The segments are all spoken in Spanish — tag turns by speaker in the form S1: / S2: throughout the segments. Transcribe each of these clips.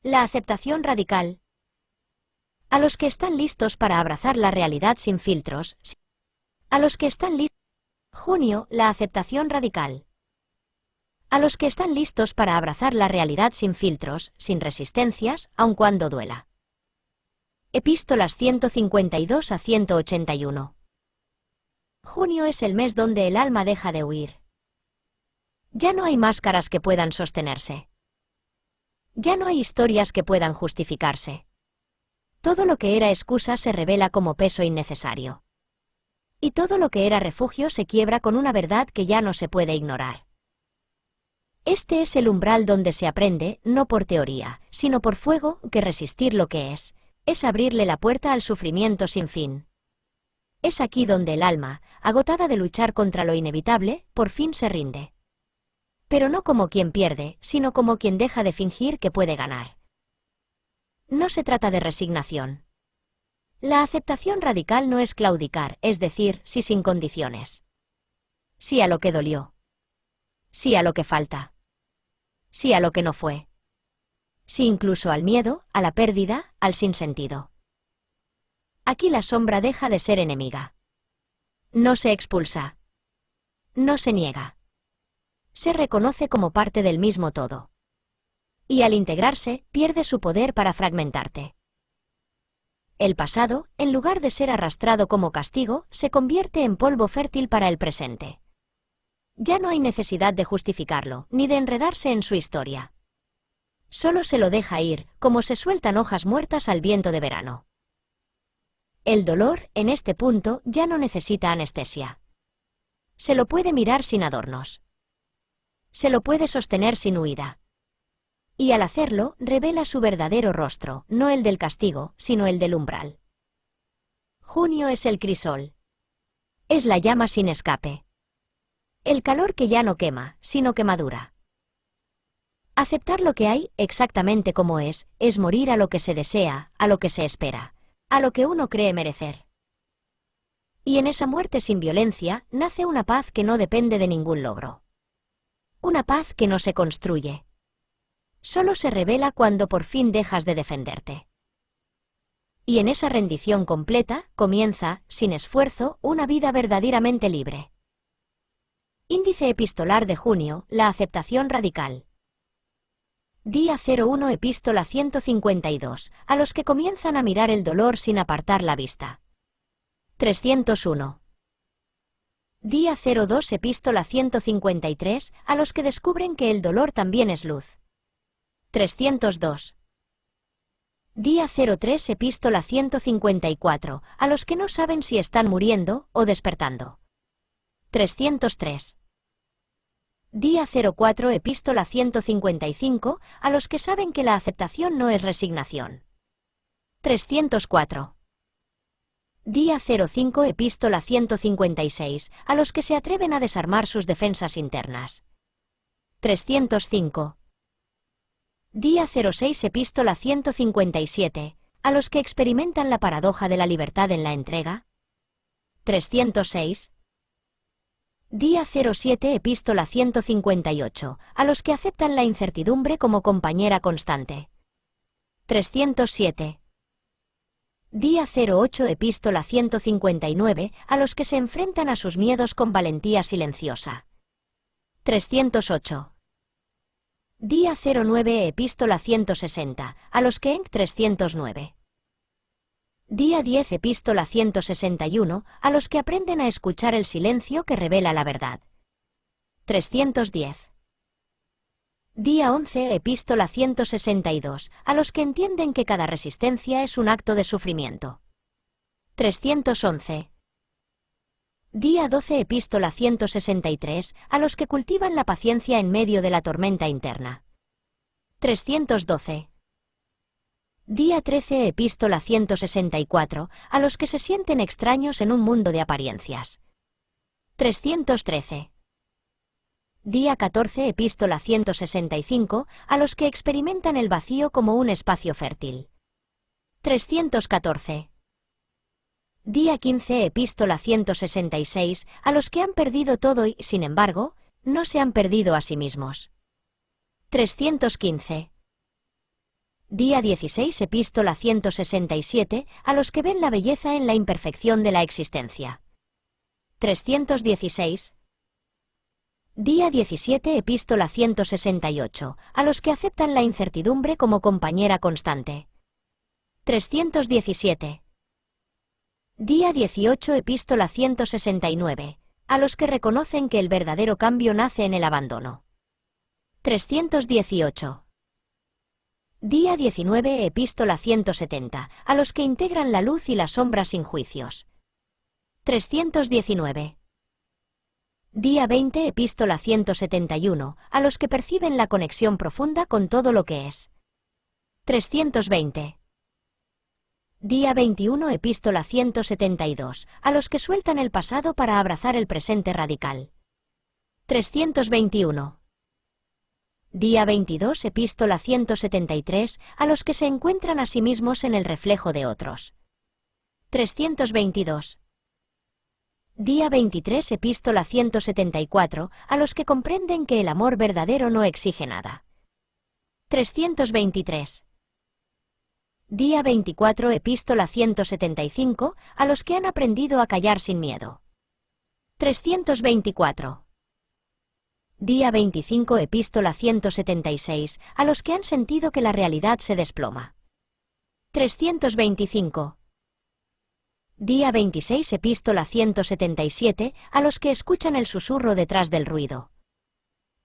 S1: La aceptación radical. A los que están listos para abrazar la realidad sin filtros. A los que están listos. Junio, la aceptación radical. A los que están listos para abrazar la realidad sin filtros, sin resistencias, aun cuando duela. Epístolas 152 a 181. Junio es el mes donde el alma deja de huir. Ya no hay máscaras que puedan sostenerse. Ya no hay historias que puedan justificarse. Todo lo que era excusa se revela como peso innecesario. Y todo lo que era refugio se quiebra con una verdad que ya no se puede ignorar. Este es el umbral donde se aprende, no por teoría, sino por fuego, que resistir lo que es abrirle la puerta al sufrimiento sin fin. Es aquí donde el alma, agotada de luchar contra lo inevitable, por fin se rinde. Pero no como quien pierde, sino como quien deja de fingir que puede ganar. No se trata de resignación. La aceptación radical no es claudicar, es decir, sí sin condiciones. Sí a lo que dolió. Sí a lo que falta. Sí a lo que no fue. Sí incluso al miedo, a la pérdida, al sinsentido. Aquí la sombra deja de ser enemiga. No se expulsa. No se niega. Se reconoce como parte del mismo todo. Y al integrarse, pierde su poder para fragmentarte. El pasado, en lugar de ser arrastrado como castigo, se convierte en polvo fértil para el presente. Ya no hay necesidad de justificarlo, ni de enredarse en su historia. Solo se lo deja ir, como se sueltan hojas muertas al viento de verano. El dolor, en este punto, ya no necesita anestesia. Se lo puede mirar sin adornos. Se lo puede sostener sin huida. Y al hacerlo, revela su verdadero rostro, no el del castigo, sino el del umbral. Junio es el crisol. Es la llama sin escape. El calor que ya no quema, sino que madura. Aceptar lo que hay, exactamente como es morir a lo que se desea, a lo que se espera, a lo que uno cree merecer. Y en esa muerte sin violencia, nace una paz que no depende de ningún logro. Una paz que no se construye. Solo se revela cuando por fin dejas de defenderte. Y en esa rendición completa, comienza, sin esfuerzo, una vida verdaderamente libre. Índice epistolar de junio, la aceptación radical. Día 01 Epístola 152, a los que comienzan a mirar el dolor sin apartar la vista. 301. Día 02 Epístola 153, a los que descubren que el dolor también es luz. 302. Día 03 Epístola 154, a los que no saben si están muriendo o despertando. 303. Día 04 Epístola 155, a los que saben que la aceptación no es resignación. 304. Día 05 Epístola 156, a los que se atreven a desarmar sus defensas internas. 305. Día 06 Epístola 157, a los que experimentan la paradoja de la libertad en la entrega. 306. Día 07 Epístola 158, a los que aceptan la incertidumbre como compañera constante. 307. Día 08 Epístola 159, a los que se enfrentan a sus miedos con valentía silenciosa. 308. Día 09 Epístola 160, a los que en 309. Día 10 Epístola 161, a los que aprenden a escuchar el silencio que revela la verdad. 310. Día 11 Epístola 162, a los que entienden que cada resistencia es un acto de sufrimiento. 311. Día 12 Epístola 163, a los que cultivan la paciencia en medio de la tormenta interna. 312. Día 13 Epístola 164, a los que se sienten extraños en un mundo de apariencias. 313. Día 14 Epístola 165, a los que experimentan el vacío como un espacio fértil. 314. Día 15 Epístola 166, a los que han perdido todo y, sin embargo, no se han perdido a sí mismos. 315. Día 16, epístola 167, a los que ven la belleza en la imperfección de la existencia. 316. Día 17, epístola 168, a los que aceptan la incertidumbre como compañera constante. 317. Día 18, epístola 169, a los que reconocen que el verdadero cambio nace en el abandono. 318. Día 19, epístola 170, a los que integran la luz y la sombra sin juicios. 319. Día 20, epístola 171, a los que perciben la conexión profunda con todo lo que es. 320. Día 21, epístola 172, a los que sueltan el pasado para abrazar el presente radical. 321. Día 22, epístola 173, a los que se encuentran a sí mismos en el reflejo de otros. 322. Día 23, epístola 174, a los que comprenden que el amor verdadero no exige nada. 323. Día 24, epístola 175, a los que han aprendido a callar sin miedo. 324. Día 25, epístola 176, a los que han sentido que la realidad se desploma. 325. Día 26, epístola 177, a los que escuchan el susurro detrás del ruido.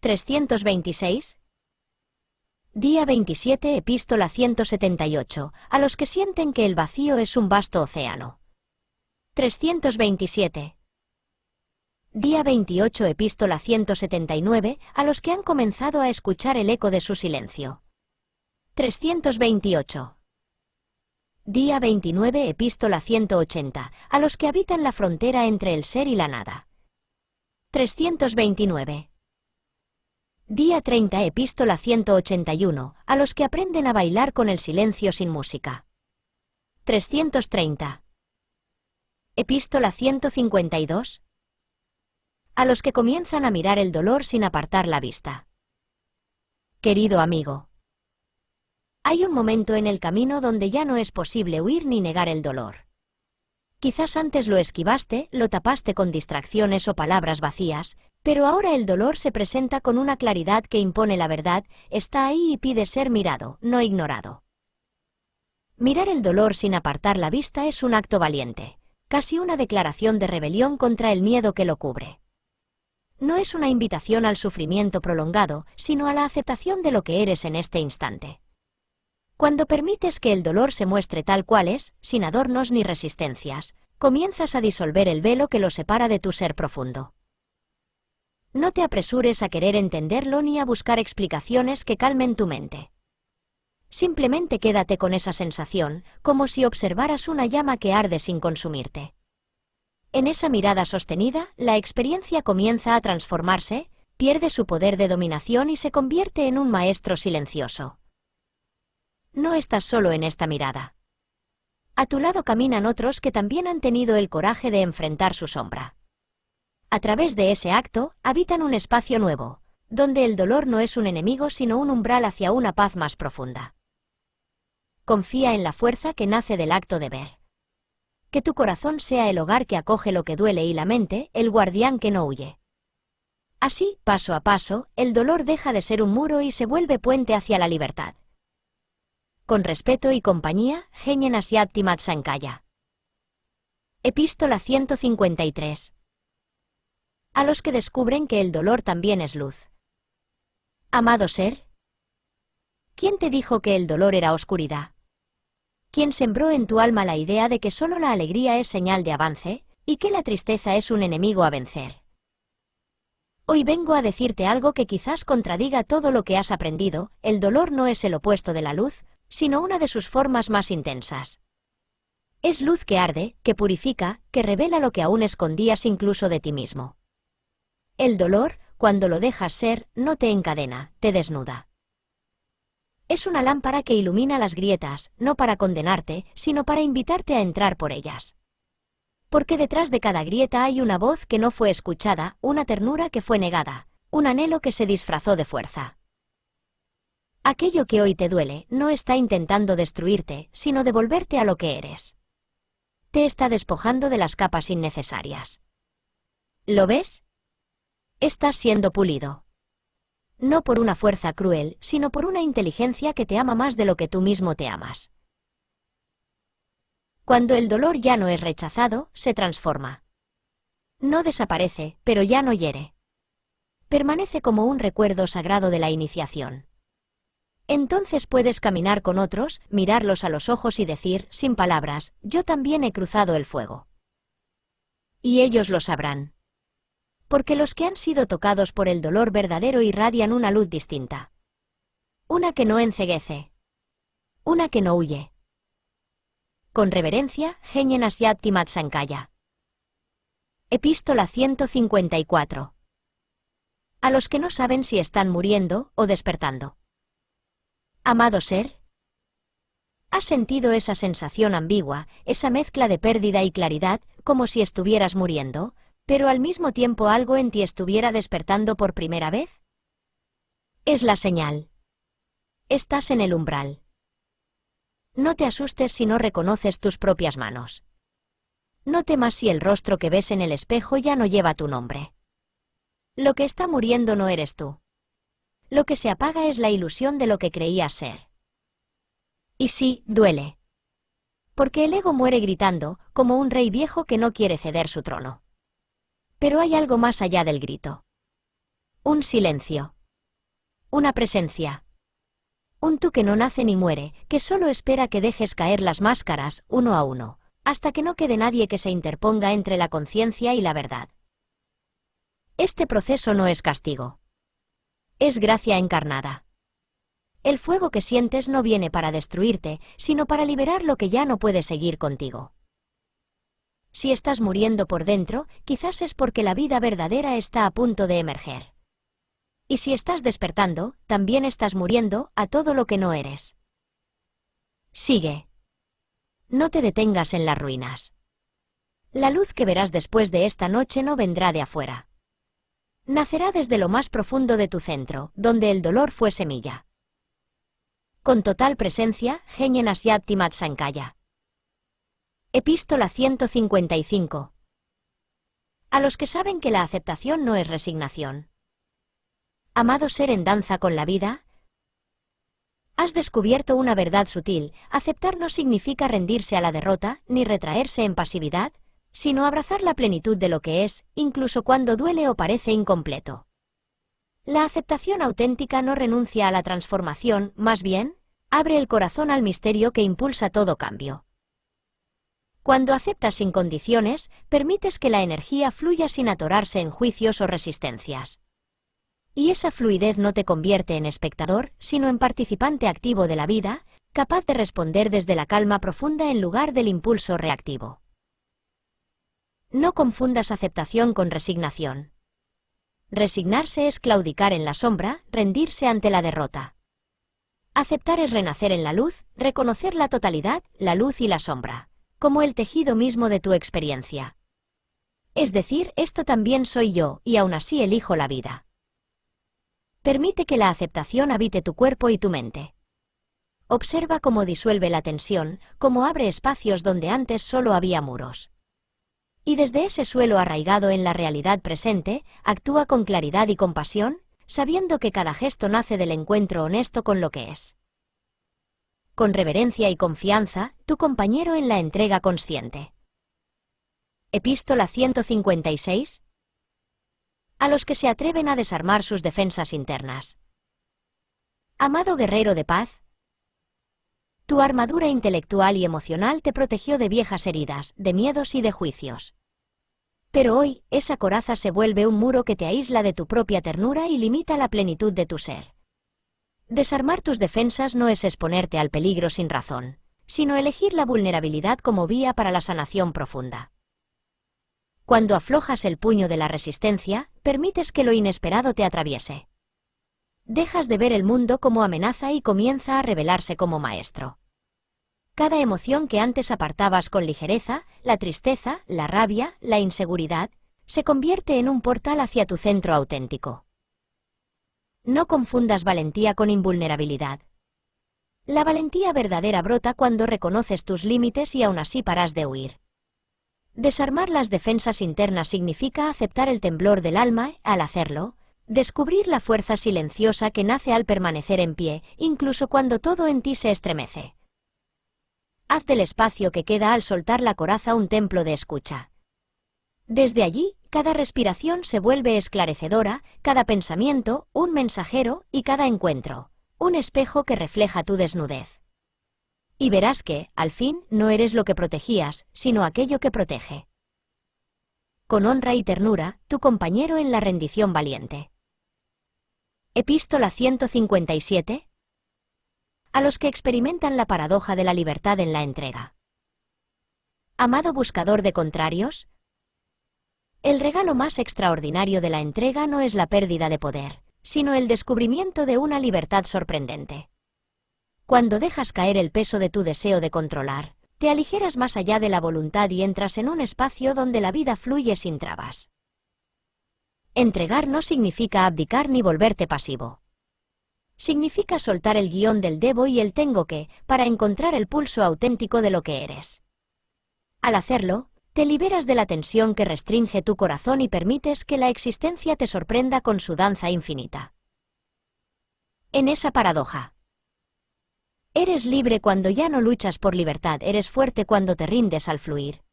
S1: 326. Día 27, epístola 178, a los que sienten que el vacío es un vasto océano. 327. Día 28, epístola 179, a los que han comenzado a escuchar el eco de su silencio. 328. Día 29, epístola 180, a los que habitan la frontera entre el ser y la nada. 329. Día 30, epístola 181, a los que aprenden a bailar con el silencio sin música. 330. Epístola 152. A los que comienzan a mirar el dolor sin apartar la vista. Querido amigo, hay un momento en el camino donde ya no es posible huir ni negar el dolor. Quizás antes lo esquivaste, lo tapaste con distracciones o palabras vacías, pero ahora el dolor se presenta con una claridad que impone la verdad, está ahí y pide ser mirado, no ignorado. Mirar el dolor sin apartar la vista es un acto valiente, casi una declaración de rebelión contra el miedo que lo cubre. No es una invitación al sufrimiento prolongado, sino a la aceptación de lo que eres en este instante. Cuando permites que el dolor se muestre tal cual es, sin adornos ni resistencias, comienzas a disolver el velo que lo separa de tu ser profundo. No te apresures a querer entenderlo ni a buscar explicaciones que calmen tu mente. Simplemente quédate con esa sensación, como si observaras una llama que arde sin consumirte. En esa mirada sostenida, la experiencia comienza a transformarse, pierde su poder de dominación y se convierte en un maestro silencioso. No estás solo en esta mirada. A tu lado caminan otros que también han tenido el coraje de enfrentar su sombra. A través de ese acto, habitan un espacio nuevo, donde el dolor no es un enemigo sino un umbral hacia una paz más profunda. Confía en la fuerza que nace del acto de ver. Que tu corazón sea el hogar que acoge lo que duele y la mente, el guardián que no huye. Así, paso a paso, el dolor deja de ser un muro y se vuelve puente hacia la libertad. Con respeto y compañía, Genyen Asyapti Matsankaya. Epístola 153. A los que descubren que el dolor también es luz. Amado ser, ¿quién te dijo que el dolor era oscuridad? ¿Quién sembró en tu alma la idea de que solo la alegría es señal de avance, y que la tristeza es un enemigo a vencer? Hoy vengo a decirte algo que quizás contradiga todo lo que has aprendido: el dolor no es el opuesto de la luz, sino una de sus formas más intensas. Es luz que arde, que purifica, que revela lo que aún escondías incluso de ti mismo. El dolor, cuando lo dejas ser, no te encadena, te desnuda. Es una lámpara que ilumina las grietas, no para condenarte, sino para invitarte a entrar por ellas. Porque detrás de cada grieta hay una voz que no fue escuchada, una ternura que fue negada, un anhelo que se disfrazó de fuerza. Aquello que hoy te duele no está intentando destruirte, sino devolverte a lo que eres. Te está despojando de las capas innecesarias. ¿Lo ves? Estás siendo pulido. No por una fuerza cruel, sino por una inteligencia que te ama más de lo que tú mismo te amas. Cuando el dolor ya no es rechazado, se transforma. No desaparece, pero ya no hiere. Permanece como un recuerdo sagrado de la iniciación. Entonces puedes caminar con otros, mirarlos a los ojos y decir, sin palabras, yo también he cruzado el fuego. Y ellos lo sabrán. Porque los que han sido tocados por el dolor verdadero irradian una luz distinta. Una que no enceguece. Una que no huye. Con reverencia, Genyen Asyat Timat Sankaya. Epístola 154. A los que no saben si están muriendo o despertando. Amado ser, ¿has sentido esa sensación ambigua, esa mezcla de pérdida y claridad, como si estuvieras muriendo, pero al mismo tiempo algo en ti estuviera despertando por primera vez? Es la señal. Estás en el umbral. No te asustes si no reconoces tus propias manos. No temas si el rostro que ves en el espejo ya no lleva tu nombre. Lo que está muriendo no eres tú. Lo que se apaga es la ilusión de lo que creías ser. Y sí, duele. Porque el ego muere gritando, como un rey viejo que no quiere ceder su trono. Pero hay algo más allá del grito. Un silencio. Una presencia. Un tú que no nace ni muere, que solo espera que dejes caer las máscaras, uno a uno, hasta que no quede nadie que se interponga entre la conciencia y la verdad. Este proceso no es castigo. Es gracia encarnada. El fuego que sientes no viene para destruirte, sino para liberar lo que ya no puede seguir contigo. Si estás muriendo por dentro, quizás es porque la vida verdadera está a punto de emerger. Y si estás despertando, también estás muriendo a todo lo que no eres. Sigue. No te detengas en las ruinas. La luz que verás después de esta noche no vendrá de afuera. Nacerá desde lo más profundo de tu centro, donde el dolor fue semilla. Con total presencia, Genyen Asyat Timat Sankaya. Epístola 155. A los que saben que la aceptación no es resignación. Amado ser en danza con la vida, has descubierto una verdad sutil: aceptar no significa rendirse a la derrota, ni retraerse en pasividad, sino abrazar la plenitud de lo que es, incluso cuando duele o parece incompleto. La aceptación auténtica no renuncia a la transformación, más bien, abre el corazón al misterio que impulsa todo cambio. Cuando aceptas sin condiciones, permites que la energía fluya sin atorarse en juicios o resistencias. Y esa fluidez no te convierte en espectador, sino en participante activo de la vida, capaz de responder desde la calma profunda en lugar del impulso reactivo. No confundas aceptación con resignación. Resignarse es claudicar en la sombra, rendirse ante la derrota. Aceptar es renacer en la luz, reconocer la totalidad, la luz y la sombra, como el tejido mismo de tu experiencia. Es decir, esto también soy yo, y aún así elijo la vida. Permite que la aceptación habite tu cuerpo y tu mente. Observa cómo disuelve la tensión, cómo abre espacios donde antes solo había muros. Y desde ese suelo arraigado en la realidad presente, actúa con claridad y compasión, sabiendo que cada gesto nace del encuentro honesto con lo que es. Con reverencia y confianza, tu compañero en la entrega consciente. Epístola 156. A los que se atreven a desarmar sus defensas internas. Amado guerrero de paz, tu armadura intelectual y emocional te protegió de viejas heridas, de miedos y de juicios. Pero hoy, esa coraza se vuelve un muro que te aísla de tu propia ternura y limita la plenitud de tu ser. Desarmar tus defensas no es exponerte al peligro sin razón, sino elegir la vulnerabilidad como vía para la sanación profunda. Cuando aflojas el puño de la resistencia, permites que lo inesperado te atraviese. Dejas de ver el mundo como amenaza y comienza a revelarse como maestro. Cada emoción que antes apartabas con ligereza, la tristeza, la rabia, la inseguridad, se convierte en un portal hacia tu centro auténtico. No confundas valentía con invulnerabilidad. La valentía verdadera brota cuando reconoces tus límites y aún así paras de huir. Desarmar las defensas internas significa aceptar el temblor del alma. Al hacerlo, descubrir la fuerza silenciosa que nace al permanecer en pie, incluso cuando todo en ti se estremece. Haz del espacio que queda al soltar la coraza un templo de escucha. Desde allí, cada respiración se vuelve esclarecedora, cada pensamiento, un mensajero, y cada encuentro, un espejo que refleja tu desnudez. Y verás que, al fin, no eres lo que protegías, sino aquello que protege. Con honra y ternura, tu compañero en la rendición valiente. Epístola 157. A los que experimentan la paradoja de la libertad en la entrega. Amado buscador de contrarios, el regalo más extraordinario de la entrega no es la pérdida de poder, sino el descubrimiento de una libertad sorprendente. Cuando dejas caer el peso de tu deseo de controlar, te aligeras más allá de la voluntad y entras en un espacio donde la vida fluye sin trabas. Entregar no significa abdicar ni volverte pasivo. Significa soltar el guión del debo y el tengo que, para encontrar el pulso auténtico de lo que eres. Al hacerlo, te liberas de la tensión que restringe tu corazón y permites que la existencia te sorprenda con su danza infinita. En esa paradoja. Eres libre cuando ya no luchas por libertad, eres fuerte cuando te rindes al fluir.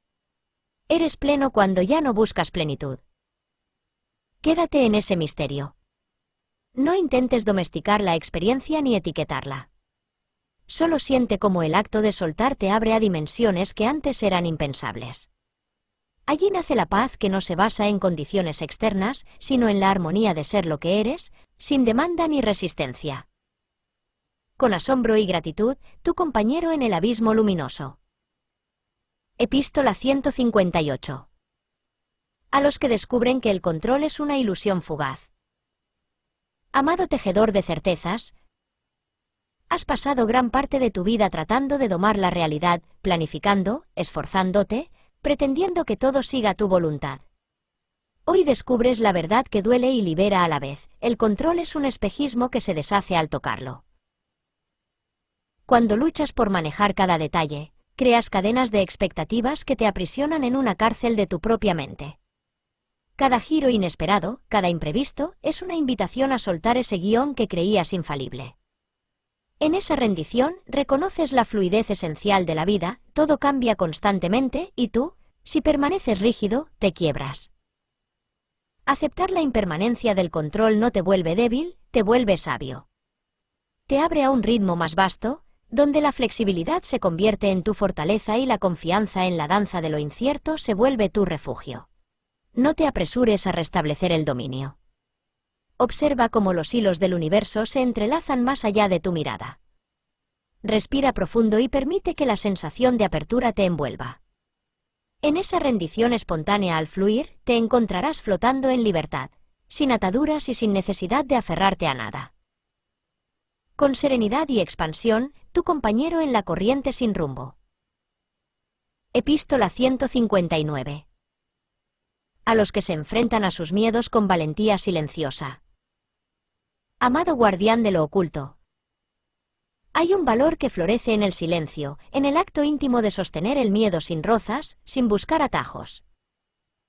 S1: Eres pleno cuando ya no buscas plenitud. Quédate en ese misterio. No intentes domesticar la experiencia ni etiquetarla. Solo siente cómo el acto de soltar te abre a dimensiones que antes eran impensables. Allí nace la paz que no se basa en condiciones externas, sino en la armonía de ser lo que eres, sin demanda ni resistencia. Con asombro y gratitud, tu compañero en el abismo luminoso. Epístola 158. A los que descubren que el control es una ilusión fugaz. Amado tejedor de certezas, has pasado gran parte de tu vida tratando de domar la realidad, planificando, esforzándote, pretendiendo que todo siga tu voluntad. Hoy descubres la verdad que duele y libera a la vez. El control es un espejismo que se deshace al tocarlo. Cuando luchas por manejar cada detalle, creas cadenas de expectativas que te aprisionan en una cárcel de tu propia mente. Cada giro inesperado, cada imprevisto, es una invitación a soltar ese guión que creías infalible. En esa rendición, reconoces la fluidez esencial de la vida, todo cambia constantemente, y tú, si permaneces rígido, te quiebras. Aceptar la impermanencia del control no te vuelve débil, te vuelve sabio. Te abre a un ritmo más vasto, donde la flexibilidad se convierte en tu fortaleza y la confianza en la danza de lo incierto se vuelve tu refugio. No te apresures a restablecer el dominio. Observa cómo los hilos del universo se entrelazan más allá de tu mirada. Respira profundo y permite que la sensación de apertura te envuelva. En esa rendición espontánea al fluir, te encontrarás flotando en libertad, sin ataduras y sin necesidad de aferrarte a nada. Con serenidad y expansión, tu compañero en la corriente sin rumbo. Epístola 159. A los que se enfrentan a sus miedos con valentía silenciosa. Amado guardián de lo oculto. Hay un valor que florece en el silencio, en el acto íntimo de sostener el miedo sin rozas, sin buscar atajos.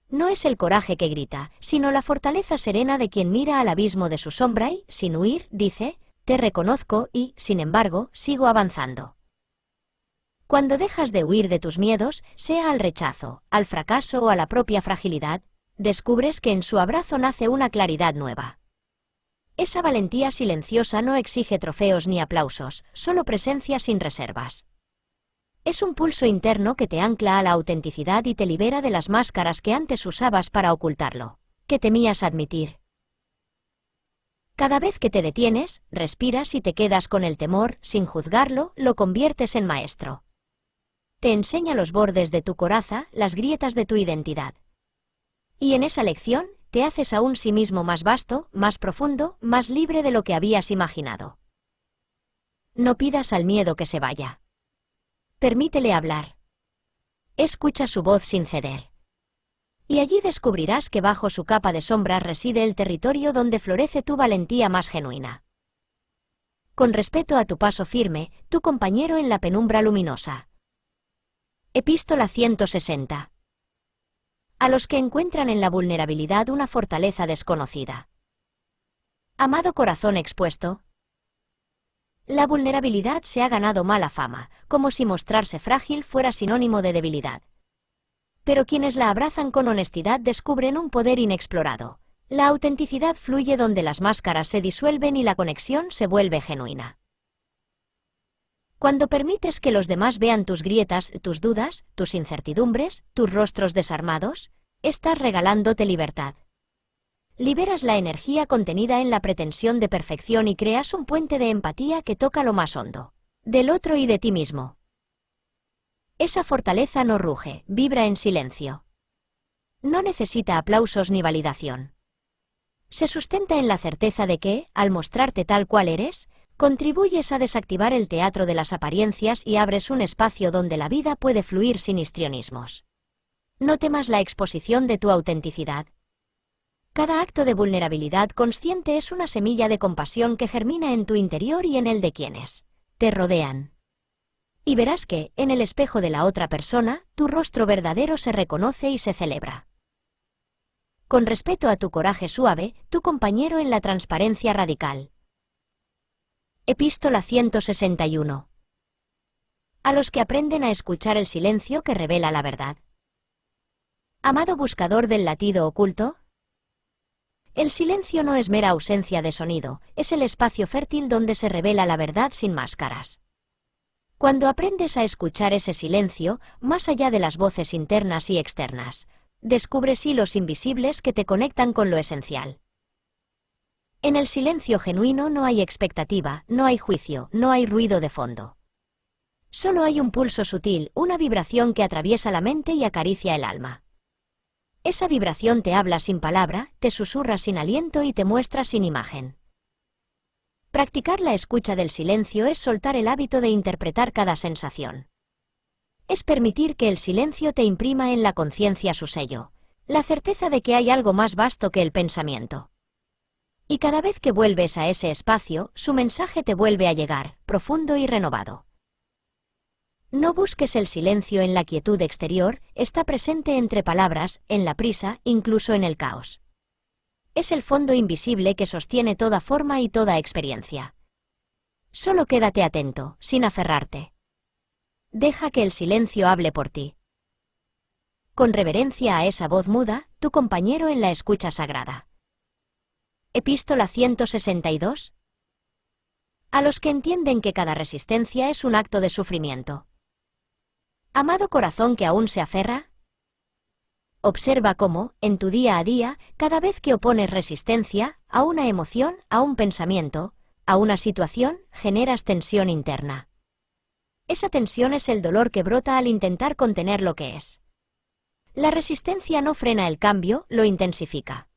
S1: No es el coraje que grita, sino la fortaleza serena de quien mira al abismo de su sombra y, sin huir, dice: te reconozco y, sin embargo, sigo avanzando. Cuando dejas de huir de tus miedos, sea al rechazo, al fracaso o a la propia fragilidad, descubres que en su abrazo nace una claridad nueva. Esa valentía silenciosa no exige trofeos ni aplausos, solo presencia sin reservas. Es un pulso interno que te ancla a la autenticidad y te libera de las máscaras que antes usabas para ocultarlo, que temías admitir. Cada vez que te detienes, respiras y te quedas con el temor, sin juzgarlo, lo conviertes en maestro. Te enseña los bordes de tu coraza, las grietas de tu identidad. Y en esa lección, te haces a un sí mismo más vasto, más profundo, más libre de lo que habías imaginado. No pidas al miedo que se vaya. Permítele hablar. Escucha su voz sin ceder. Y allí descubrirás que bajo su capa de sombras reside el territorio donde florece tu valentía más genuina. Con respeto a tu paso firme, tu compañero en la penumbra luminosa. Epístola 160. A los que encuentran en la vulnerabilidad una fortaleza desconocida. Amado corazón expuesto, la vulnerabilidad se ha ganado mala fama, como si mostrarse frágil fuera sinónimo de debilidad. Pero quienes la abrazan con honestidad descubren un poder inexplorado. La autenticidad fluye donde las máscaras se disuelven y la conexión se vuelve genuina. Cuando permites que los demás vean tus grietas, tus dudas, tus incertidumbres, tus rostros desarmados, estás regalándote libertad. Liberas la energía contenida en la pretensión de perfección y creas un puente de empatía que toca lo más hondo del otro y de ti mismo. Esa fortaleza no ruge, vibra en silencio. No necesita aplausos ni validación. Se sustenta en la certeza de que, al mostrarte tal cual eres, contribuyes a desactivar el teatro de las apariencias y abres un espacio donde la vida puede fluir sin histrionismos. No temas la exposición de tu autenticidad. Cada acto de vulnerabilidad consciente es una semilla de compasión que germina en tu interior y en el de quienes te rodean. Y verás que, en el espejo de la otra persona, tu rostro verdadero se reconoce y se celebra. Con respeto a tu coraje suave, tu compañero en la transparencia radical. Epístola 161. A los que aprenden a escuchar el silencio que revela la verdad. Amado buscador del latido oculto, el silencio no es mera ausencia de sonido, es el espacio fértil donde se revela la verdad sin máscaras. Cuando aprendes a escuchar ese silencio, más allá de las voces internas y externas, descubres hilos invisibles que te conectan con lo esencial. En el silencio genuino no hay expectativa, no hay juicio, no hay ruido de fondo. Solo hay un pulso sutil, una vibración que atraviesa la mente y acaricia el alma. Esa vibración te habla sin palabra, te susurra sin aliento y te muestra sin imagen. Practicar la escucha del silencio es soltar el hábito de interpretar cada sensación. Es permitir que el silencio te imprima en la conciencia su sello, la certeza de que hay algo más vasto que el pensamiento. Y cada vez que vuelves a ese espacio, su mensaje te vuelve a llegar, profundo y renovado. No busques el silencio en la quietud exterior, está presente entre palabras, en la prisa, incluso en el caos. Es el fondo invisible que sostiene toda forma y toda experiencia. Solo quédate atento, sin aferrarte. Deja que el silencio hable por ti. Con reverencia a esa voz muda, tu compañero en la escucha sagrada. Epístola 162. A los que entienden que cada resistencia es un acto de sufrimiento. Amado corazón que aún se aferra, observa cómo, en tu día a día, cada vez que opones resistencia, a una emoción, a un pensamiento, a una situación, generas tensión interna. Esa tensión es el dolor que brota al intentar contener lo que es. La resistencia no frena el cambio, lo intensifica.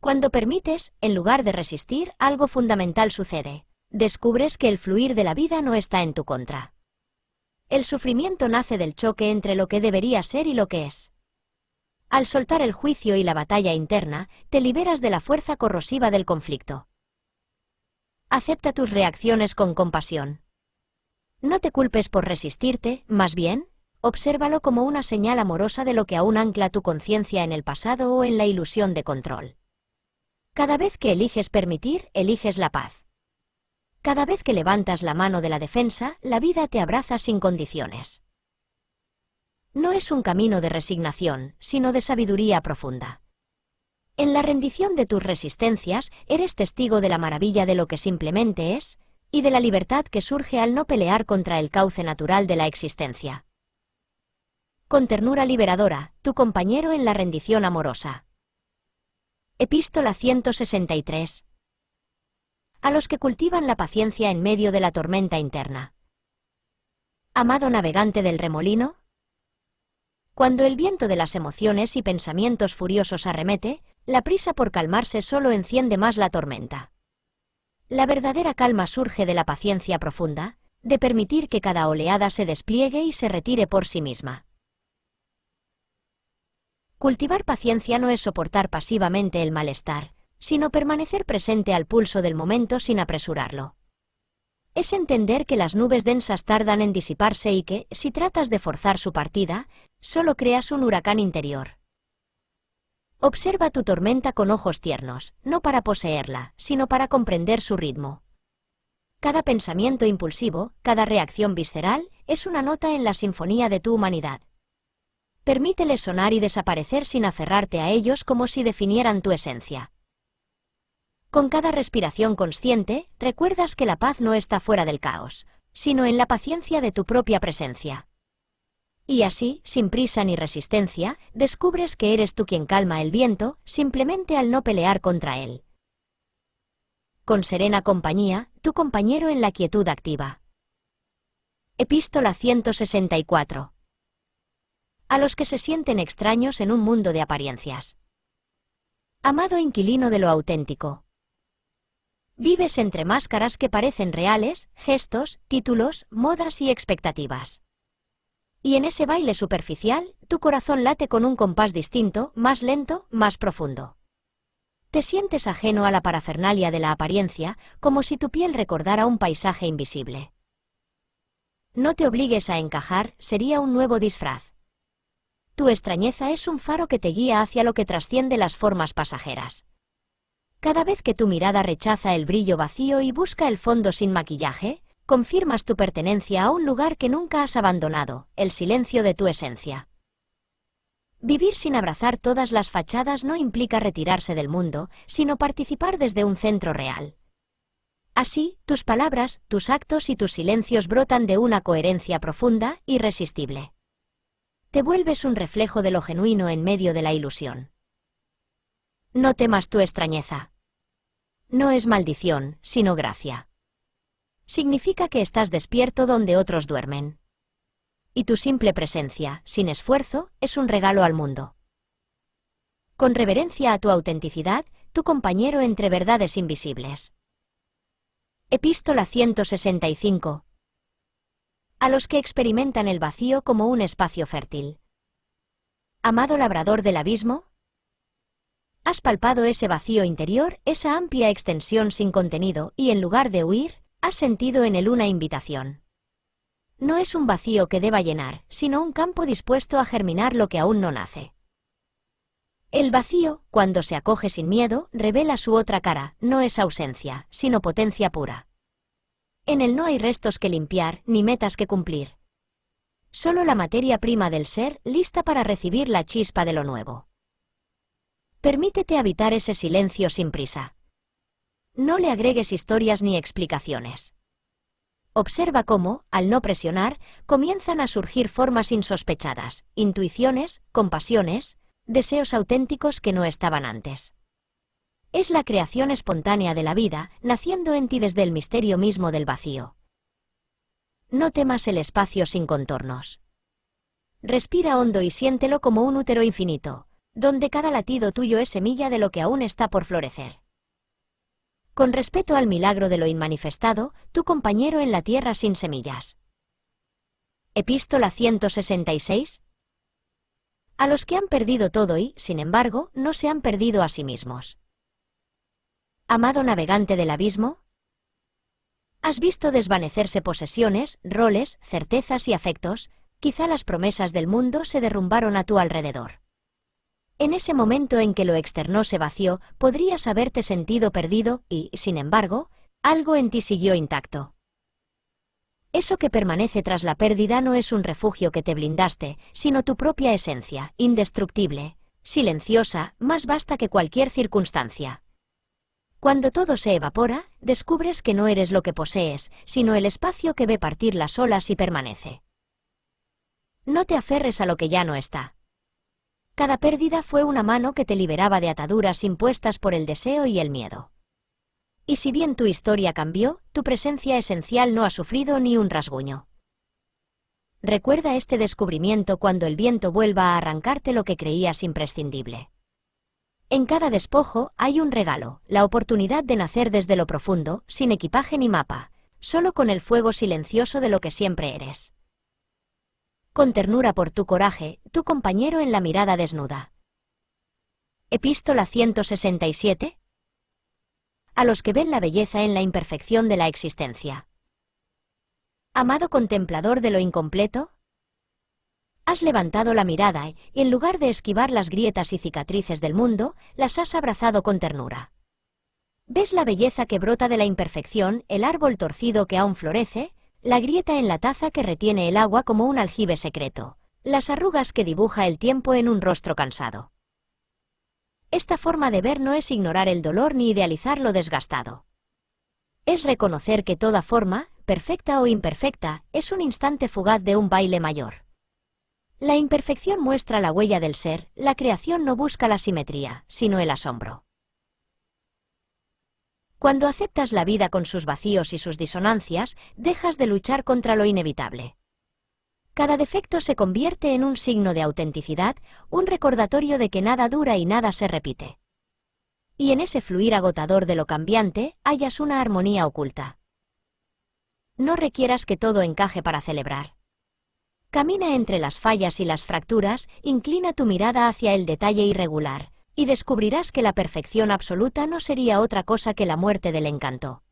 S1: Cuando permites, en lugar de resistir, algo fundamental sucede. Descubres que el fluir de la vida no está en tu contra. El sufrimiento nace del choque entre lo que debería ser y lo que es. Al soltar el juicio y la batalla interna, te liberas de la fuerza corrosiva del conflicto. Acepta tus reacciones con compasión. No te culpes por resistirte, más bien, obsérvalo como una señal amorosa de lo que aún ancla tu conciencia en el pasado o en la ilusión de control. Cada vez que eliges permitir, eliges la paz. Cada vez que levantas la mano de la defensa, la vida te abraza sin condiciones. No es un camino de resignación, sino de sabiduría profunda. En la rendición de tus resistencias, eres testigo de la maravilla de lo que simplemente es, y de la libertad que surge al no pelear contra el cauce natural de la existencia. Con ternura liberadora, tu compañero en la rendición amorosa. Epístola 163. A los que cultivan la paciencia en medio de la tormenta interna. Amado navegante del remolino, cuando el viento de las emociones y pensamientos furiosos arremete, la prisa por calmarse solo enciende más la tormenta. La verdadera calma surge de la paciencia profunda, de permitir que cada oleada se despliegue y se retire por sí misma. Cultivar paciencia no es soportar pasivamente el malestar, sino permanecer presente al pulso del momento sin apresurarlo. Es entender que las nubes densas tardan en disiparse y que, si tratas de forzar su partida, solo creas un huracán interior. Observa tu tormenta con ojos tiernos, no para poseerla, sino para comprender su ritmo. Cada pensamiento impulsivo, cada reacción visceral, es una nota en la sinfonía de tu humanidad. Permíteles sonar y desaparecer sin aferrarte a ellos como si definieran tu esencia. Con cada respiración consciente, recuerdas que la paz no está fuera del caos, sino en la paciencia de tu propia presencia. Y así, sin prisa ni resistencia, descubres que eres tú quien calma el viento, simplemente al no pelear contra él. Con serena compañía, tu compañero en la quietud activa. Epístola 164. A los que se sienten extraños en un mundo de apariencias. Amado inquilino de lo auténtico. Vives entre máscaras que parecen reales, gestos, títulos, modas y expectativas. Y en ese baile superficial, tu corazón late con un compás distinto, más lento, más profundo. Te sientes ajeno a la parafernalia de la apariencia, como si tu piel recordara un paisaje invisible. No te obligues a encajar, sería un nuevo disfraz. Tu extrañeza es un faro que te guía hacia lo que trasciende las formas pasajeras. Cada vez que tu mirada rechaza el brillo vacío y busca el fondo sin maquillaje, confirmas tu pertenencia a un lugar que nunca has abandonado, el silencio de tu esencia. Vivir sin abrazar todas las fachadas no implica retirarse del mundo, sino participar desde un centro real. Así, tus palabras, tus actos y tus silencios brotan de una coherencia profunda, irresistible. Te vuelves un reflejo de lo genuino en medio de la ilusión. No temas tu extrañeza. No es maldición, sino gracia. Significa que estás despierto donde otros duermen. Y tu simple presencia, sin esfuerzo, es un regalo al mundo. Con reverencia a tu autenticidad, tu compañero entre verdades invisibles. Epístola 165. A los que experimentan el vacío como un espacio fértil. Amado labrador del abismo, has palpado ese vacío interior, esa amplia extensión sin contenido, y en lugar de huir, has sentido en él una invitación. No es un vacío que deba llenar, sino un campo dispuesto a germinar lo que aún no nace. El vacío, cuando se acoge sin miedo, revela su otra cara, no es ausencia, sino potencia pura. En él no hay restos que limpiar, ni metas que cumplir. Solo la materia prima del ser, lista para recibir la chispa de lo nuevo. Permítete habitar ese silencio sin prisa. No le agregues historias ni explicaciones. Observa cómo, al no presionar, comienzan a surgir formas insospechadas, intuiciones, compasiones, deseos auténticos que no estaban antes. Es la creación espontánea de la vida, naciendo en ti desde el misterio mismo del vacío. No temas el espacio sin contornos. Respira hondo y siéntelo como un útero infinito, donde cada latido tuyo es semilla de lo que aún está por florecer. Con respeto al milagro de lo inmanifestado, tu compañero en la tierra sin semillas. Epístola 166. A los que han perdido todo y, sin embargo, no se han perdido a sí mismos. Amado navegante del abismo, has visto desvanecerse posesiones, roles, certezas y afectos, quizá las promesas del mundo se derrumbaron a tu alrededor. En ese momento en que lo externo se vació, podrías haberte sentido perdido y, sin embargo, algo en ti siguió intacto. Eso que permanece tras la pérdida no es un refugio que te blindaste, sino tu propia esencia, indestructible, silenciosa, más vasta que cualquier circunstancia. Cuando todo se evapora, descubres que no eres lo que posees, sino el espacio que ve partir las olas y permanece. No te aferres a lo que ya no está. Cada pérdida fue una mano que te liberaba de ataduras impuestas por el deseo y el miedo. Y si bien tu historia cambió, tu presencia esencial no ha sufrido ni un rasguño. Recuerda este descubrimiento cuando el viento vuelva a arrancarte lo que creías imprescindible. En cada despojo hay un regalo, la oportunidad de nacer desde lo profundo, sin equipaje ni mapa, solo con el fuego silencioso de lo que siempre eres. Con ternura por tu coraje, tu compañero en la mirada desnuda. Epístola 167. A los que ven la belleza en la imperfección de la existencia. Amado contemplador de lo incompleto, has levantado la mirada y, en lugar de esquivar las grietas y cicatrices del mundo, las has abrazado con ternura. ¿Ves la belleza que brota de la imperfección, el árbol torcido que aún florece, la grieta en la taza que retiene el agua como un aljibe secreto, las arrugas que dibuja el tiempo en un rostro cansado? Esta forma de ver no es ignorar el dolor ni idealizar lo desgastado. Es reconocer que toda forma, perfecta o imperfecta, es un instante fugaz de un baile mayor. La imperfección muestra la huella del ser, la creación no busca la simetría, sino el asombro. Cuando aceptas la vida con sus vacíos y sus disonancias, dejas de luchar contra lo inevitable. Cada defecto se convierte en un signo de autenticidad, un recordatorio de que nada dura y nada se repite. Y en ese fluir agotador de lo cambiante, hallas una armonía oculta. No requieras que todo encaje para celebrar. Camina entre las fallas y las fracturas, inclina tu mirada hacia el detalle irregular, y descubrirás que la perfección absoluta no sería otra cosa que la muerte del encanto.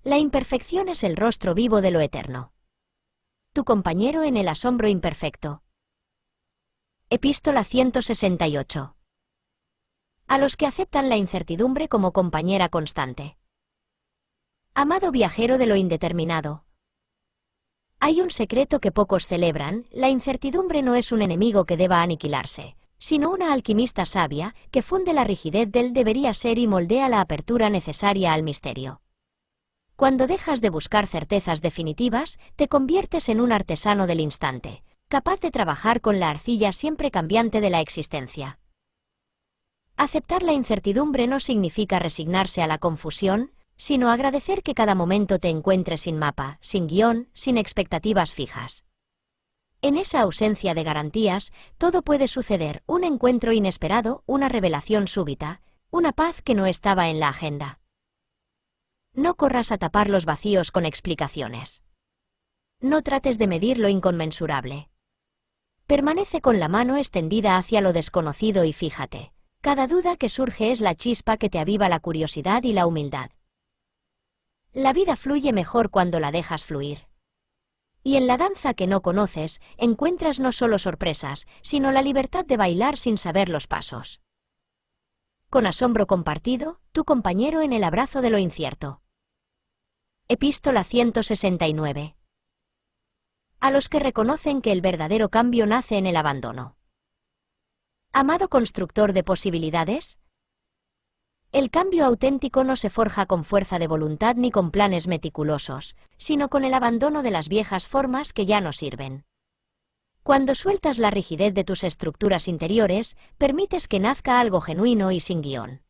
S1: La imperfección es el rostro vivo de lo eterno. Tu compañero en el asombro imperfecto. Epístola 168. A los que aceptan la incertidumbre como compañera constante. Amado viajero de lo indeterminado. Hay un secreto que pocos celebran: la incertidumbre no es un enemigo que deba aniquilarse, sino una alquimista sabia que funde la rigidez del debería ser y moldea la apertura necesaria al misterio. Cuando dejas de buscar certezas definitivas, te conviertes en un artesano del instante, capaz de trabajar con la arcilla siempre cambiante de la existencia. Aceptar la incertidumbre no significa resignarse a la confusión, sino agradecer que cada momento te encuentres sin mapa, sin guión, sin expectativas fijas. En esa ausencia de garantías, todo puede suceder: un encuentro inesperado, una revelación súbita, una paz que no estaba en la agenda. No corras a tapar los vacíos con explicaciones. No trates de medir lo inconmensurable. Permanece con la mano extendida hacia lo desconocido y fíjate. Cada duda que surge es la chispa que te aviva la curiosidad y la humildad. La vida fluye mejor cuando la dejas fluir. Y en la danza que no conoces, encuentras no solo sorpresas, sino la libertad de bailar sin saber los pasos. Con asombro compartido, tu compañero en el abrazo de lo incierto. Epístola 169. A los que reconocen que el verdadero cambio nace en el abandono. Amado constructor de posibilidades, el cambio auténtico no se forja con fuerza de voluntad ni con planes meticulosos, sino con el abandono de las viejas formas que ya no sirven. Cuando sueltas la rigidez de tus estructuras interiores, permites que nazca algo genuino y sin guión.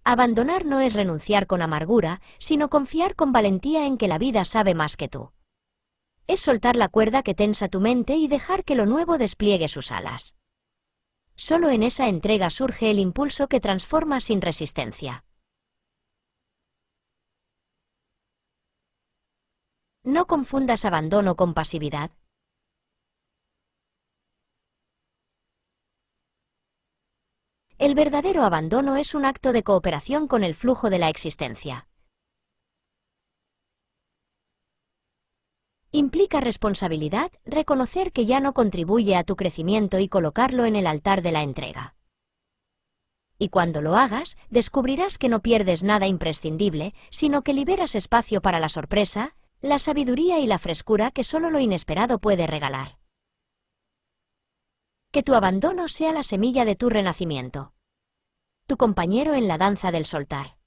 S1: Abandonar no es renunciar con amargura, sino confiar con valentía en que la vida sabe más que tú. Es soltar la cuerda que tensa tu mente y dejar que lo nuevo despliegue sus alas. Solo en esa entrega surge el impulso que transforma sin resistencia. No confundas abandono con pasividad. El verdadero abandono es un acto de cooperación con el flujo de la existencia. Implica responsabilidad, reconocer que ya no contribuye a tu crecimiento y colocarlo en el altar de la entrega. Y cuando lo hagas, descubrirás que no pierdes nada imprescindible, sino que liberas espacio para la sorpresa, la sabiduría y la frescura que solo lo inesperado puede regalar. Que tu abandono sea la semilla de tu renacimiento. Tu compañero en la danza del soltar.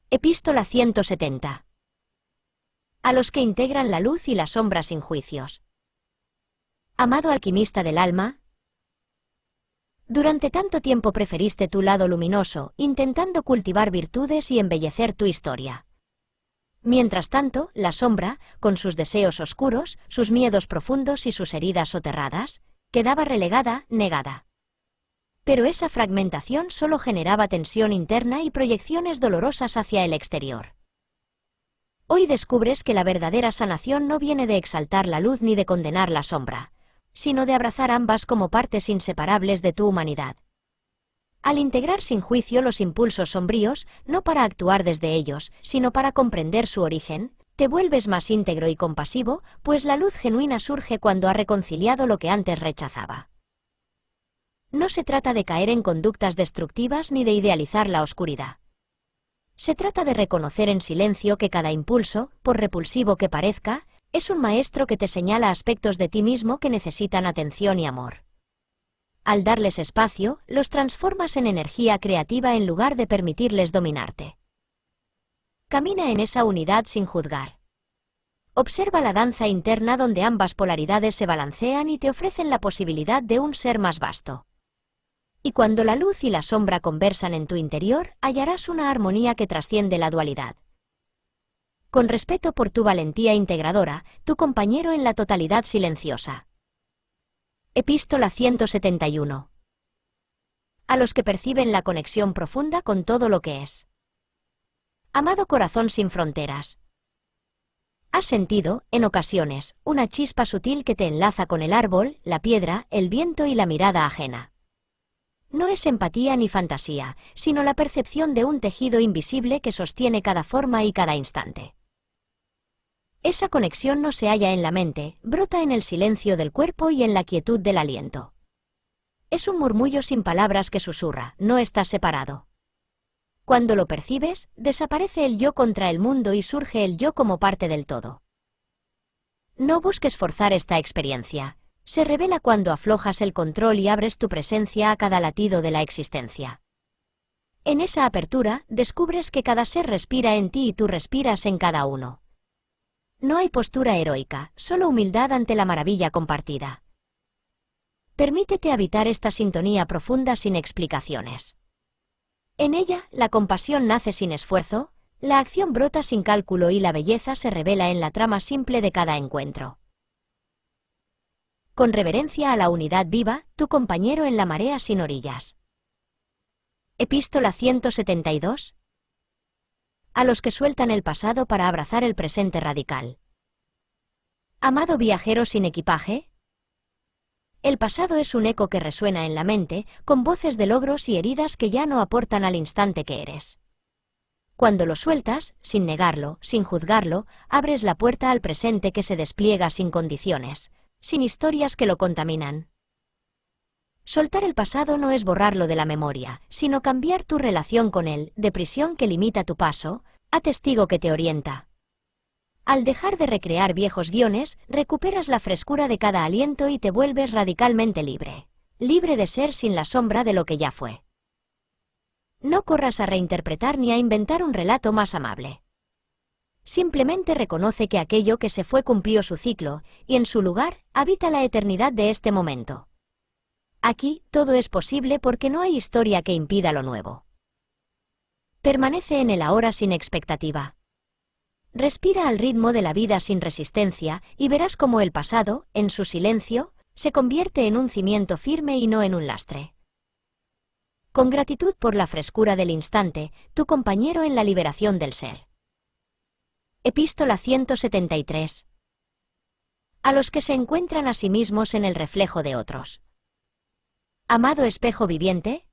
S1: Epístola 170. A los que integran la luz y la sombra sin juicios. Amado alquimista del alma, durante tanto tiempo preferiste tu lado luminoso, intentando cultivar virtudes y embellecer tu historia. Mientras tanto, la sombra, con sus deseos oscuros, sus miedos profundos y sus heridas soterradas, quedaba relegada, negada. Pero esa fragmentación solo generaba tensión interna y proyecciones dolorosas hacia el exterior. Hoy descubres que la verdadera sanación no viene de exaltar la luz ni de condenar la sombra. sino de abrazar ambas como partes inseparables de tu humanidad. Al integrar sin juicio los impulsos sombríos, no para actuar desde ellos, sino para comprender su origen, te vuelves más íntegro y compasivo, pues la luz genuina surge cuando ha reconciliado lo que antes rechazaba. No se trata de caer en conductas destructivas ni de idealizar la oscuridad. Se trata de reconocer en silencio que cada impulso, por repulsivo que parezca, es un maestro que te señala aspectos de ti mismo que necesitan atención y amor. Al darles espacio, los transformas en energía creativa en lugar de permitirles dominarte. Camina en esa unidad sin juzgar. Observa la danza interna donde ambas polaridades se balancean y te ofrecen la posibilidad de un ser más vasto. Y cuando la luz y la sombra conversan en tu interior, hallarás una armonía que trasciende la dualidad. Con respeto por tu valentía integradora, tu compañero en la totalidad silenciosa. Epístola 171. A los que perciben la conexión profunda con todo lo que es. Amado corazón sin fronteras. Has sentido, en ocasiones, una chispa sutil que te enlaza con el árbol, la piedra, el viento y la mirada ajena. No es empatía ni fantasía, sino la percepción de un tejido invisible que sostiene cada forma y cada instante. Esa conexión no se halla en la mente, brota en el silencio del cuerpo y en la quietud del aliento. Es un murmullo sin palabras que susurra, no estás separado. Cuando lo percibes, desaparece el yo contra el mundo y surge el yo como parte del todo. No busques forzar esta experiencia. Se revela cuando aflojas el control y abres tu presencia a cada latido de la existencia. En esa apertura, descubres que cada ser respira en ti y tú respiras en cada uno. No hay postura heroica, solo humildad ante la maravilla compartida. Permítete habitar esta sintonía profunda sin explicaciones. En ella, la compasión nace sin esfuerzo, la acción brota sin cálculo y la belleza se revela en la trama simple de cada encuentro. Con reverencia a la unidad viva, tu compañero en la marea sin orillas. Epístola 172. A los que sueltan el pasado para abrazar el presente radical. Amado viajero sin equipaje. El pasado es un eco que resuena en la mente, con voces de logros y heridas que ya no aportan al instante que eres. Cuando lo sueltas, sin negarlo, sin juzgarlo, abres la puerta al presente que se despliega sin condiciones, sin historias que lo contaminan. Soltar el pasado no es borrarlo de la memoria, sino cambiar tu relación con él, de prisión que limita tu paso, a testigo que te orienta. Al dejar de recrear viejos guiones, recuperas la frescura de cada aliento y te vuelves radicalmente libre. Libre de ser sin la sombra de lo que ya fue. No corras a reinterpretar ni a inventar un relato más amable. Simplemente reconoce que aquello que se fue cumplió su ciclo, y en su lugar, habita la eternidad de este momento. Aquí, todo es posible porque no hay historia que impida lo nuevo. Permanece en el ahora sin expectativa. Respira al ritmo de la vida sin resistencia y verás cómo el pasado, en su silencio, se convierte en un cimiento firme y no en un lastre. Con gratitud por la frescura del instante, tu compañero en la liberación del ser. Epístola 173. A los que se encuentran a sí mismos en el reflejo de otros. Amado espejo viviente.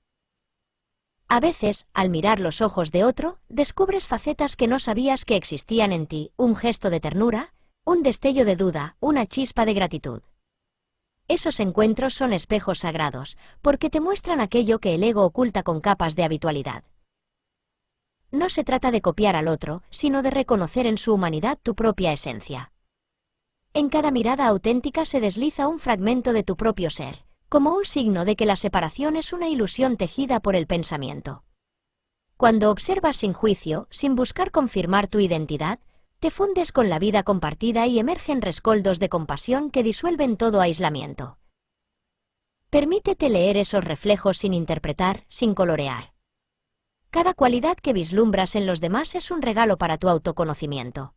S1: A veces, al mirar los ojos de otro, descubres facetas que no sabías que existían en ti, un gesto de ternura, un destello de duda, una chispa de gratitud. Esos encuentros son espejos sagrados, porque te muestran aquello que el ego oculta con capas de habitualidad. No se trata de copiar al otro, sino de reconocer en su humanidad tu propia esencia. En cada mirada auténtica se desliza un fragmento de tu propio ser, como un signo de que la separación es una ilusión tejida por el pensamiento. Cuando observas sin juicio, sin buscar confirmar tu identidad, te fundes con la vida compartida y emergen rescoldos de compasión que disuelven todo aislamiento. Permítete leer esos reflejos sin interpretar, sin colorear. Cada cualidad que vislumbras en los demás es un regalo para tu autoconocimiento.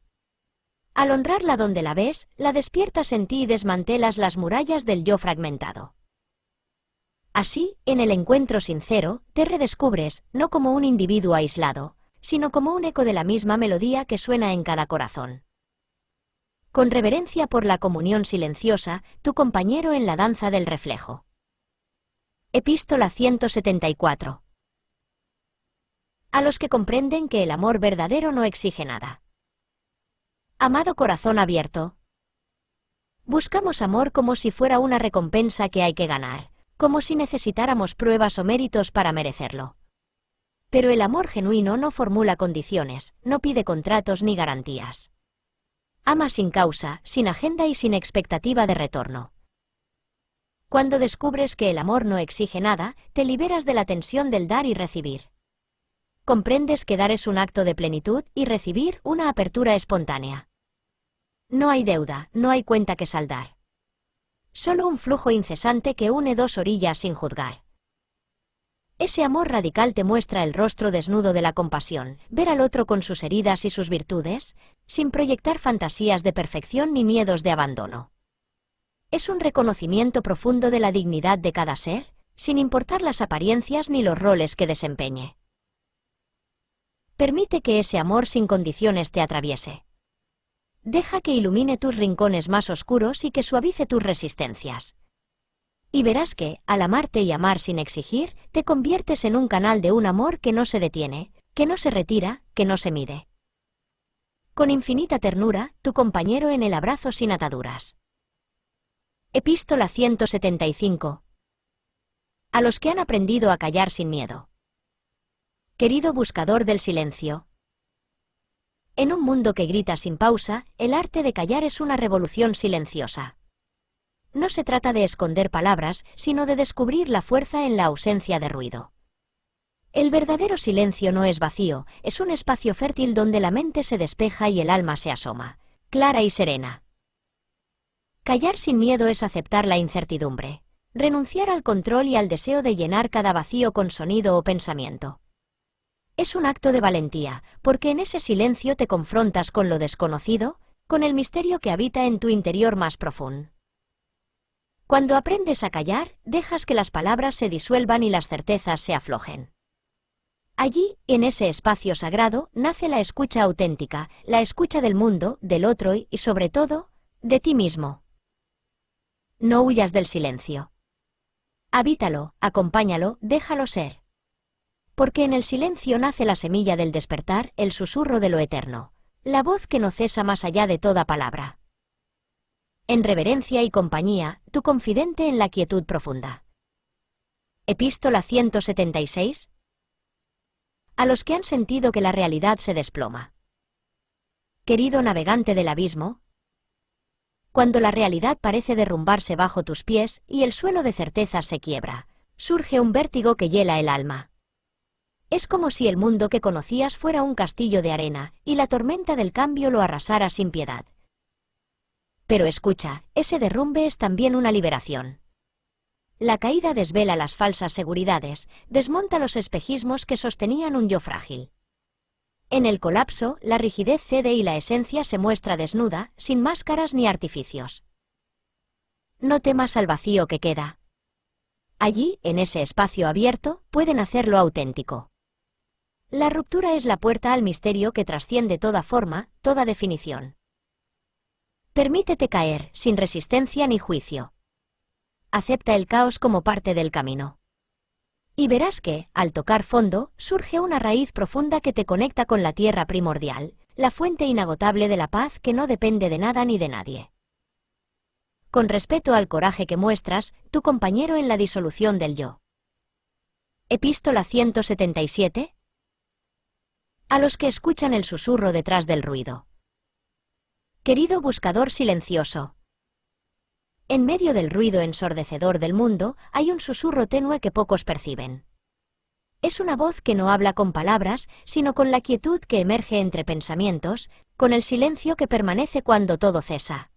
S1: Al honrarla donde la ves, la despiertas en ti y desmantelas las murallas del yo fragmentado. Así, en el encuentro sincero, te redescubres, no como un individuo aislado, sino como un eco de la misma melodía que suena en cada corazón. Con reverencia por la comunión silenciosa, tu compañero en la danza del reflejo. Epístola 174. A los que comprenden que el amor verdadero no exige nada. Amado corazón abierto. Buscamos amor como si fuera una recompensa que hay que ganar, como si necesitáramos pruebas o méritos para merecerlo. Pero el amor genuino no formula condiciones, no pide contratos ni garantías. Ama sin causa, sin agenda y sin expectativa de retorno. Cuando descubres que el amor no exige nada, te liberas de la tensión del dar y recibir. Comprendes que dar es un acto de plenitud y recibir una apertura espontánea. No hay deuda, no hay cuenta que saldar. Solo un flujo incesante que une dos orillas sin juzgar. Ese amor radical te muestra el rostro desnudo de la compasión, ver al otro con sus heridas y sus virtudes, sin proyectar fantasías de perfección ni miedos de abandono. Es un reconocimiento profundo de la dignidad de cada ser, sin importar las apariencias ni los roles que desempeñe. Permite que ese amor sin condiciones te atraviese. Deja que ilumine tus rincones más oscuros y que suavice tus resistencias. Y verás que, al amarte y amar sin exigir, te conviertes en un canal de un amor que no se detiene, que no se retira, que no se mide. Con infinita ternura, tu compañero en el abrazo sin ataduras. Epístola 175. A los que han aprendido a callar sin miedo. Querido buscador del silencio. En un mundo que grita sin pausa, el arte de callar es una revolución silenciosa. No se trata de esconder palabras, sino de descubrir la fuerza en la ausencia de ruido. El verdadero silencio no es vacío, es un espacio fértil donde la mente se despeja y el alma se asoma, clara y serena. Callar sin miedo es aceptar la incertidumbre, renunciar al control y al deseo de llenar cada vacío con sonido o pensamiento. Es un acto de valentía, porque en ese silencio te confrontas con lo desconocido, con el misterio que habita en tu interior más profundo. Cuando aprendes a callar, dejas que las palabras se disuelvan y las certezas se aflojen. Allí, en ese espacio sagrado, nace la escucha auténtica, la escucha del mundo, del otro y, sobre todo, de ti mismo. No huyas del silencio. Habítalo, acompáñalo, déjalo ser. Porque en el silencio nace la semilla del despertar, el susurro de lo eterno, la voz que no cesa más allá de toda palabra. En reverencia y compañía, tu confidente en la quietud profunda. Epístola 176. A los que han sentido que la realidad se desploma. Querido navegante del abismo, cuando la realidad parece derrumbarse bajo tus pies y el suelo de certezas se quiebra, surge un vértigo que hiela el alma. Es como si el mundo que conocías fuera un castillo de arena y la tormenta del cambio lo arrasara sin piedad. Pero escucha, ese derrumbe es también una liberación. La caída desvela las falsas seguridades, desmonta los espejismos que sostenían un yo frágil. En el colapso, la rigidez cede y la esencia se muestra desnuda, sin máscaras ni artificios. No temas al vacío que queda. Allí, en ese espacio abierto, puede nacer lo auténtico. La ruptura es la puerta al misterio que trasciende toda forma, toda definición. Permítete caer, sin resistencia ni juicio. Acepta el caos como parte del camino. Y verás que, al tocar fondo, surge una raíz profunda que te conecta con la tierra primordial, la fuente inagotable de la paz que no depende de nada ni de nadie. Con respeto al coraje que muestras, tu compañero en la disolución del yo. Epístola 177. A los que escuchan el susurro detrás del ruido. Querido buscador silencioso. En medio del ruido ensordecedor del mundo, hay un susurro tenue que pocos perciben. Es una voz que no habla con palabras, sino con la quietud que emerge entre pensamientos, con el silencio que permanece cuando todo cesa.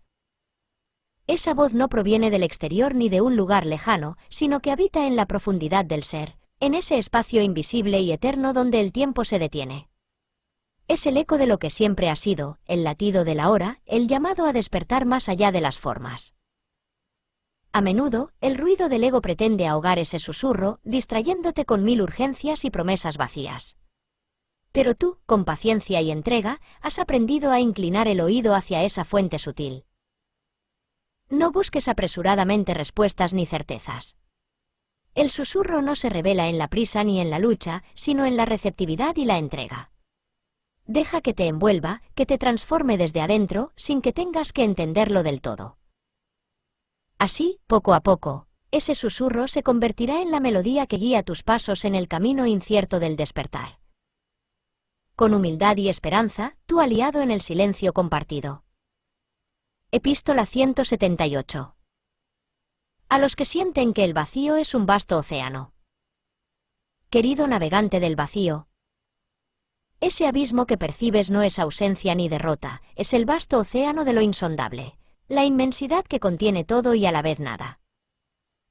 S1: Esa voz no proviene del exterior ni de un lugar lejano, sino que habita en la profundidad del ser, en ese espacio invisible y eterno donde el tiempo se detiene. Es el eco de lo que siempre ha sido, el latido de la hora, el llamado a despertar más allá de las formas. A menudo, el ruido del ego pretende ahogar ese susurro, distrayéndote con mil urgencias y promesas vacías. Pero tú, con paciencia y entrega, has aprendido a inclinar el oído hacia esa fuente sutil. No busques apresuradamente respuestas ni certezas. El susurro no se revela en la prisa ni en la lucha, sino en la receptividad y la entrega. Deja que te envuelva, que te transforme desde adentro, sin que tengas que entenderlo del todo. Así, poco a poco, ese susurro se convertirá en la melodía que guía tus pasos en el camino incierto del despertar. Con humildad y esperanza, tu aliado en el silencio compartido. Epístola 178. A los que sienten que el vacío es un vasto océano. Querido navegante del vacío, ese abismo que percibes no es ausencia ni derrota, es el vasto océano de lo insondable, la inmensidad que contiene todo y a la vez nada.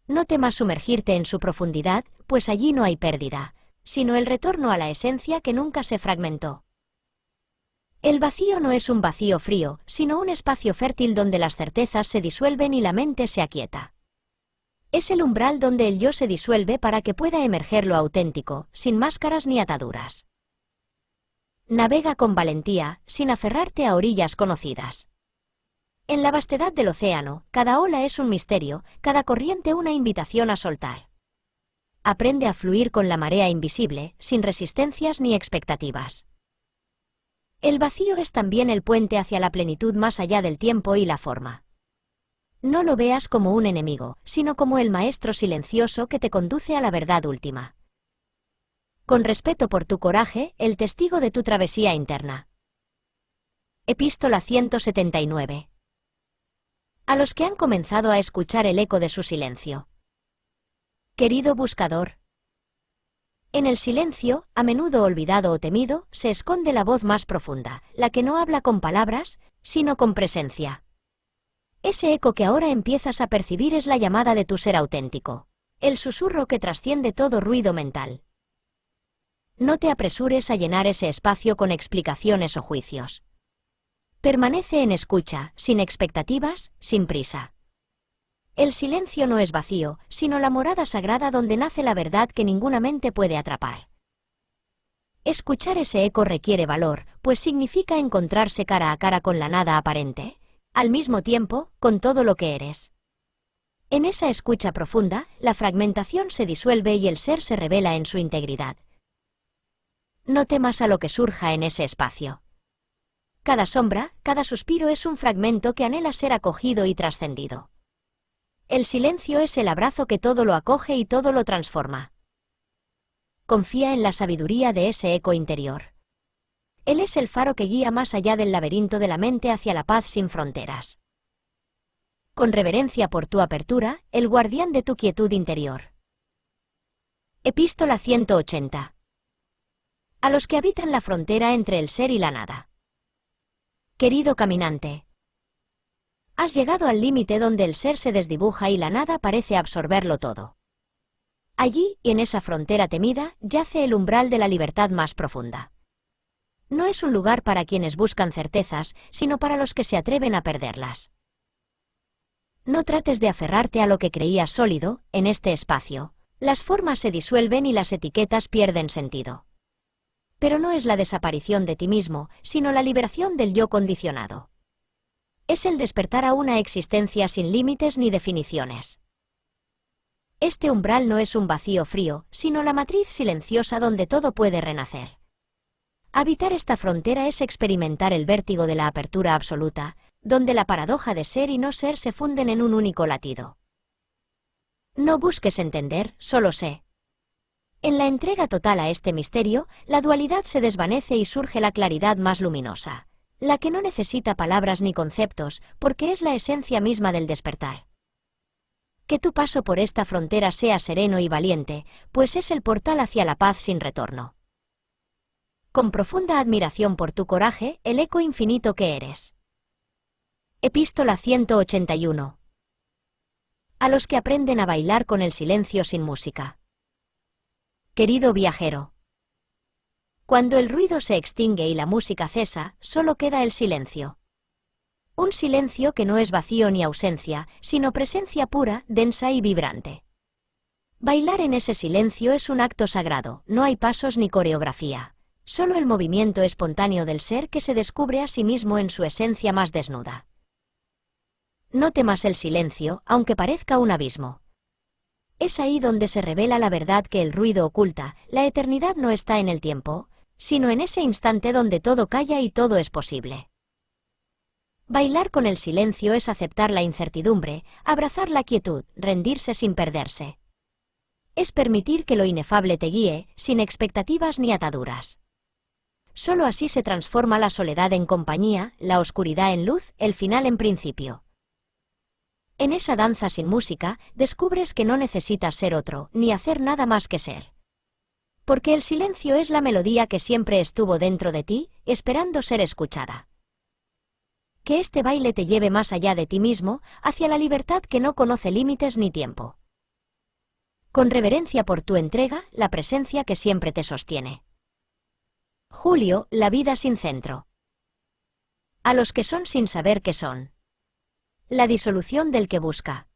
S1: No temas sumergirte en su profundidad, pues allí no hay pérdida, sino el retorno a la esencia que nunca se fragmentó. El vacío no es un vacío frío, sino un espacio fértil donde las certezas se disuelven y la mente se aquieta. Es el umbral donde el yo se disuelve para que pueda emerger lo auténtico, sin máscaras ni ataduras. Navega con valentía, sin aferrarte a orillas conocidas. En la vastedad del océano, cada ola es un misterio, cada corriente una invitación a soltar. Aprende a fluir con la marea invisible, sin resistencias ni expectativas. El vacío es también el puente hacia la plenitud más allá del tiempo y la forma. No lo veas como un enemigo, sino como el maestro silencioso que te conduce a la verdad última. Con respeto por tu coraje, el testigo de tu travesía interna. Epístola 179. A los que han comenzado a escuchar el eco de su silencio. Querido buscador, en el silencio, a menudo olvidado o temido, se esconde la voz más profunda, la que no habla con palabras, sino con presencia. Ese eco que ahora empiezas a percibir es la llamada de tu ser auténtico, el susurro que trasciende todo ruido mental. No te apresures a llenar ese espacio con explicaciones o juicios. Permanece en escucha, sin expectativas, sin prisa. El silencio no es vacío, sino la morada sagrada donde nace la verdad que ninguna mente puede atrapar. Escuchar ese eco requiere valor, pues significa encontrarse cara a cara con la nada aparente, al mismo tiempo, con todo lo que eres. En esa escucha profunda, la fragmentación se disuelve y el ser se revela en su integridad. No temas a lo que surja en ese espacio. Cada sombra, cada suspiro es un fragmento que anhela ser acogido y trascendido. El silencio es el abrazo que todo lo acoge y todo lo transforma. Confía en la sabiduría de ese eco interior. Él es el faro que guía más allá del laberinto de la mente hacia la paz sin fronteras. Con reverencia por tu apertura, el guardián de tu quietud interior. Epístola 180. A los que habitan la frontera entre el ser y la nada. Querido caminante, has llegado al límite donde el ser se desdibuja y la nada parece absorberlo todo. Allí, en esa frontera temida, yace el umbral de la libertad más profunda. No es un lugar para quienes buscan certezas, sino para los que se atreven a perderlas. No trates de aferrarte a lo que creías sólido, en este espacio. Las formas se disuelven y las etiquetas pierden sentido. Pero no es la desaparición de ti mismo, sino la liberación del yo condicionado. Es el despertar a una existencia sin límites ni definiciones. Este umbral no es un vacío frío, sino la matriz silenciosa donde todo puede renacer. Habitar esta frontera es experimentar el vértigo de la apertura absoluta, donde la paradoja de ser y no ser se funden en un único latido. No busques entender, solo sé. En la entrega total a este misterio, la dualidad se desvanece y surge la claridad más luminosa, la que no necesita palabras ni conceptos, porque es la esencia misma del despertar. Que tu paso por esta frontera sea sereno y valiente, pues es el portal hacia la paz sin retorno. Con profunda admiración por tu coraje, el eco infinito que eres. Epístola 181. A los que aprenden a bailar con el silencio sin música. Querido viajero, cuando el ruido se extingue y la música cesa, solo queda el silencio. Un silencio que no es vacío ni ausencia, sino presencia pura, densa y vibrante. Bailar en ese silencio es un acto sagrado, no hay pasos ni coreografía. Solo el movimiento espontáneo del ser que se descubre a sí mismo en su esencia más desnuda. No temas el silencio, aunque parezca un abismo. Es ahí donde se revela la verdad que el ruido oculta. La eternidad no está en el tiempo, sino en ese instante donde todo calla y todo es posible. Bailar con el silencio es aceptar la incertidumbre, abrazar la quietud, rendirse sin perderse. Es permitir que lo inefable te guíe, sin expectativas ni ataduras. Solo así se transforma la soledad en compañía, la oscuridad en luz, el final en principio. En esa danza sin música, descubres que no necesitas ser otro, ni hacer nada más que ser. Porque el silencio es la melodía que siempre estuvo dentro de ti, esperando ser escuchada. Que este baile te lleve más allá de ti mismo, hacia la libertad que no conoce límites ni tiempo. Con reverencia por tu entrega, la presencia que siempre te sostiene. Julio, la vida sin centro. A los que son sin saber qué son. La disolución del que busca.